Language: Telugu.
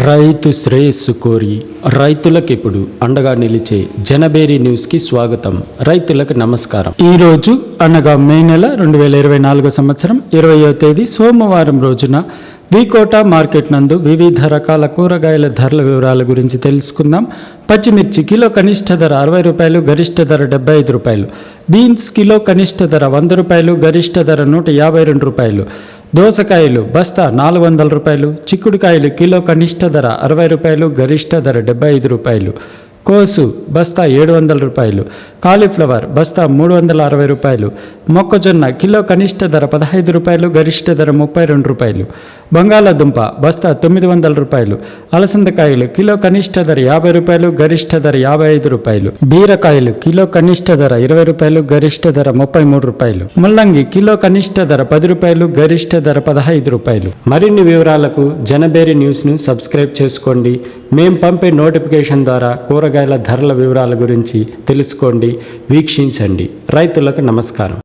రైతు శ్రేయస్సు కోరి రైతులకు ఇప్పుడు అండగా నిలిచే జనబేరి న్యూస్కి స్వాగతం. రైతులకు నమస్కారం. ఈరోజు అనగా మే నెల 2024 సంవత్సరం 20వ తేదీ సోమవారం రోజున వికోట మార్కెట్ నందు వివిధ రకాల కూరగాయల ధరల వివరాల గురించి తెలుసుకుందాం. పచ్చిమిర్చి కిలో కనిష్ట ధర 60 రూపాయలు, గరిష్ట ధర 75 రూపాయలు. బీన్స్ కిలో కనిష్ట ధర 100 రూపాయలు, గరిష్ట ధర 152 రూపాయలు. దోసకాయలు బస్తా 400 రూపాయలు. చిక్కుడుకాయలు కిలో కనిష్ట ధర 60 రూపాయలు, గరిష్ట ధర 75 రూపాయలు. కోసు బస్తా 700 రూపాయలు. కాలీఫ్లవర్ బస్తా 360 రూపాయలు. మొక్కజొన్న కిలో కనిష్ట ధర 15 రూపాయలు, గరిష్ట ధర 32 రూపాయలు. బంగాళాదుంప బస్తా 900 రూపాయలు. అలసందకాయలు కిలో కనిష్ట ధర 50 రూపాయలు, గరిష్ట ధర 55 రూపాయలు. బీరకాయలు కిలో కనిష్ట ధర 20 రూపాయలు, గరిష్ట ధర 33 రూపాయలు. ముల్లంగి కిలో కనిష్ట ధర 10 రూపాయలు, గరిష్ట ధర 15 రూపాయలు. మరిన్ని వివరాలకు జనబేరి న్యూస్ను సబ్స్క్రైబ్ చేసుకోండి. మేం పంపే నోటిఫికేషన్ ద్వారా కూరగాయల ధరల వివరాల గురించి తెలుసుకోండి, వీక్షించండి. రైతులకు నమస్కారం.